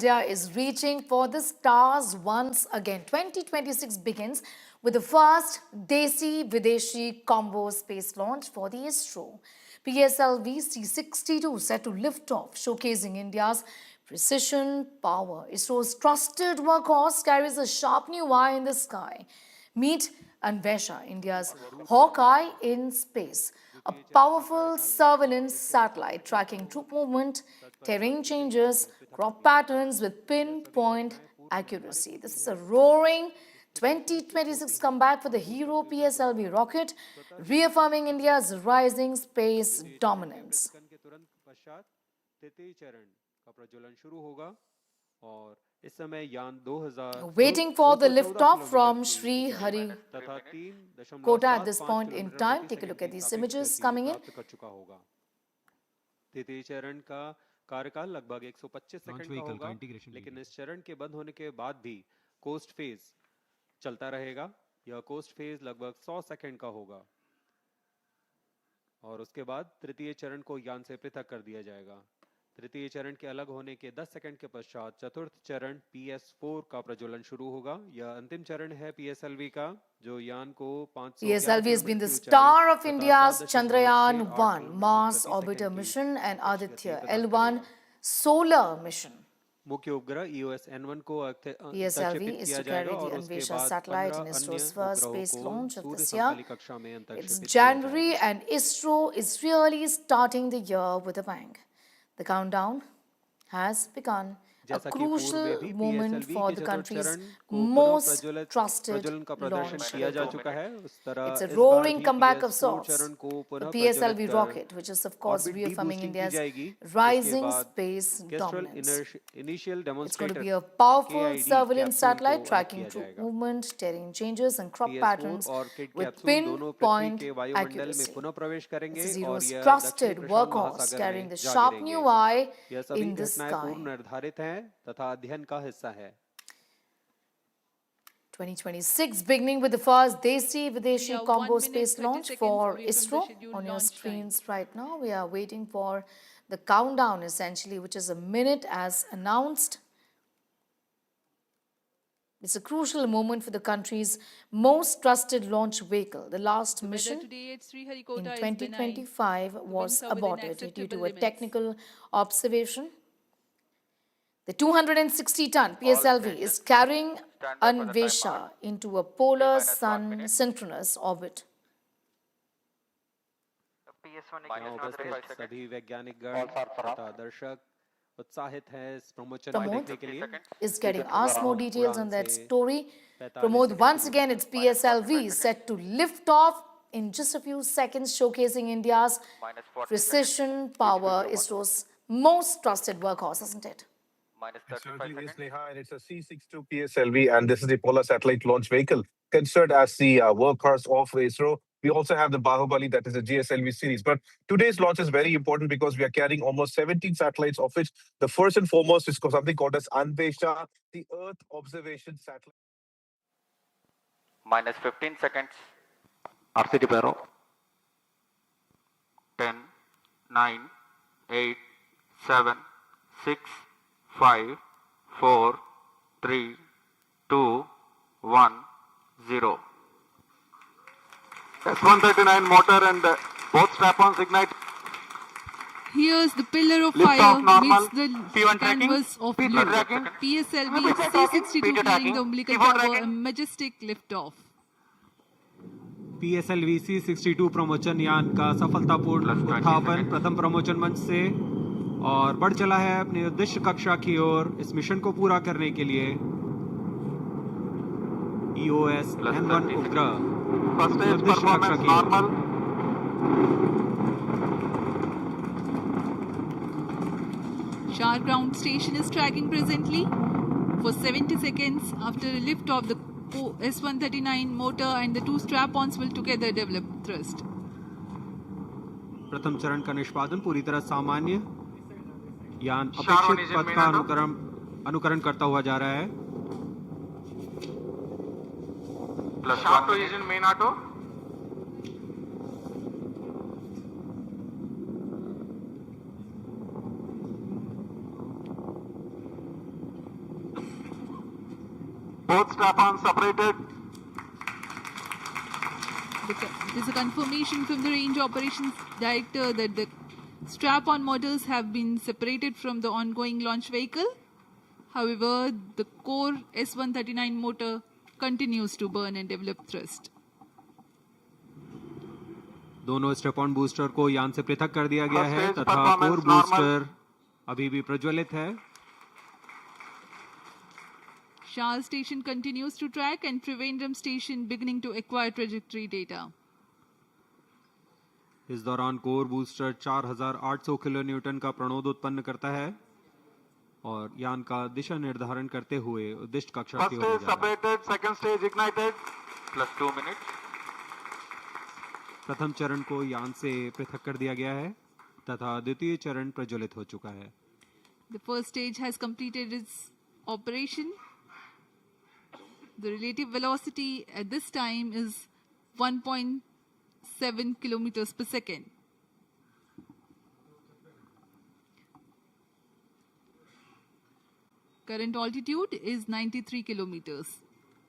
India is reaching for the stars once again. 2026 begins with the first Desi Videshi combo space launch for the ISRO. PSLV C-62 set to lift off, showcasing India's precision power. ISRO's trusted workhorse carries a sharp new eye in the sky. Meet Anvesha, India's Hawkeye in space, a powerful surveillance satellite tracking troop movement, terrain changes, crop patterns with pinpoint accuracy. This is a roaring 2026 comeback for the hero PSLV rocket, reaffirming India's rising space dominance. और इस समय यान 2000 Waiting for the 214 liftoff from kilometre Sri की Hari तथा Kota at this 3.75 point in kilometre time. प्रति Take a second look at की these सापेक्ष images गति coming in. प्राप्त कर चुका होगा। तृतीय चरण का कार्यकाल लगभग 125 सेकंड का होगा, लेकिन इस चरण के बंद होने के बाद भी कोस्ट फेज चलता रहेगा। यह कोस्ट फेज लगभग 100 सेकंड का होगा और उसके बाद तृतीय चरण को यान से पृथक कर दिया जाएगा। तृतीय चरण के अलग होने के 10 सेकंड के पश्चात चतुर्थ चरण PS4 का प्रज्वलन शुरू होगा। यह अंतिम चरण है PSLV का, जो यान को 511 PSLV has been kilometre the की ऊंचाई star of तथा India's 7.68 Chandrayaan-1 किलोमीटर Mars प्रति orbiter सेकंड की mission and सापेक्ष गति Aditya प्रदान L1 करेगा। solar mission. मुख्य उपग्रह EOS N1 को PSLV अंतक्षेपित is किया to जाएगा carry the और उसके Anvesha बाद satellite 15 in अन्य ISRO's first उपग्रहों space को launch of Surya this year. समतली कक्षा में It's अंतक्षेपित किया January जाएगा। and ISRO is really starting the year with a bang. The countdown has begun, a जैसा कि पूर्व में crucial भी moment PSLV for के the चतुर्थ country's चरण को पुनः most trusted प्रज्वलन का प्रदर्शन launch किया जा vehicle. चुका है। उस It's तरह a इस बार roaring भी comeback of PS4 sorts. चरण को The पुनः प्रज्वलित PSLV कर rocket, which is of course orbit reaffirming deboosting की India's जाएगी। उसके rising बाद space Kestrel dominance. Initial It's going to demonstrator be a powerful KID surveillance capsule को satellite अलग tracking किया troop जाएगा। movement, terrain changes, and crop PS4 patterns और kid with capsule दोनों पृथ्वी pinpoint के वायुमंडल में accuracy. पुनः प्रवेश करेंगे This is और Hero's यह दक्षिणी trusted प्रशांत workhorse महासागर carrying में the जा sharp गिरेंगे। new eye यह सभी in the घटनाएं पूर्व sky. निर्धारित हैं तथा अध्ययन का हिस्सा है। 2026 beginning with the first Desi Videshi combo space launch for ISRO. On your screens right now, we are waiting for the countdown essentially, which is a minute as announced. It's a crucial moment for the country's most trusted launch vehicle. The last mission in 2025 was aborted due to a technical observation. The 260-ton PSLV is carrying Anvesha into a polar sun synchronous orbit. सभी वैज्ञानिक गण तथा दर्शक उत्साहित हैं इस promotion को Pramod देखने के लिए। is getting us more details on that story. Pramod, once again, it's PSLV set to lift off in just a few seconds, showcasing India's precision power, ISRO's most trusted workhorse, isn't it? It certainly is, Neha, and it's a C-62 PSLV, and this is the Polar Satellite Launch Vehicle, considered as the workhorse of ISRO. We also have the Bahubali, that is the GSLV series. But today's launch is very important because we are carrying almost 17 satellites, of which the first and foremost is something called as Anvesha, the Earth Observation Satellite. Minus 15 seconds. RCT Barrow. 10, 9, 8, 7, 6, 5, 4, 3, 2, 1, 0. S139 motor and both strap-ons ignite. Here's the pillar of Lift fire off normal. meets the P1 tracking. canvas of P2 blue. tracking. PSLV P2 tracking. C-62 P2 clearing tracking. the umbilical P4 tower, a tracking. majestic liftoff. PSLV C-62 प्रमोचन यान का सफलतापूर्ण उत्थापन प्रथम प्रमोचन मंच से और बढ़ चला है अपने उद्देश्य कक्षा की ओर इस मिशन को पूरा करने के लिए। EOS N1 उपग्रह First stage उद्देश्य कक्षा performance की ओर। normal. Shah ground station is tracking presently. For 70 seconds after liftoff, the S139 motor and the two strap-ons will together develop thrust. प्रथम चरण का निष्पादन पूरी तरह सामान्य, यान Sharon अपेक्षित is in पथ main का auto. अनुकरण करता हुआ जा रहा है। Plus Sharp 2 is in main auto. Both strap-ons separated. There's a confirmation from the Range Operations Director that the strap-on motors have been separated from the ongoing launch vehicle. However, the core S139 motor continues to burn and develop thrust. दोनों strap on booster को यान से पृथक कर दिया गया है First stage तथा performance कोर normal. बूस्टर अभी भी प्रज्वलित है. Shah station continues to track and Trivandrum station beginning to acquire trajectory data. इस दौरान कोर बूस्टर 4800 किलो न्यूटन का प्रणोद उत्पन्न करता है और यान का दिशा निर्धारण करते हुए उद्दिष्ट कक्षा First की ओर ले stage जा रहा है. separated, second stage ignited. Plus 2 minutes. प्रथम चरण को यान से पृथक कर दिया गया है तथा द्वितीय चरण प्रज्वलित हो चुका है. The first stage has completed its operation. The relative velocity at this time is 1.7 kilometers per second. Current altitude is 93 kilometers.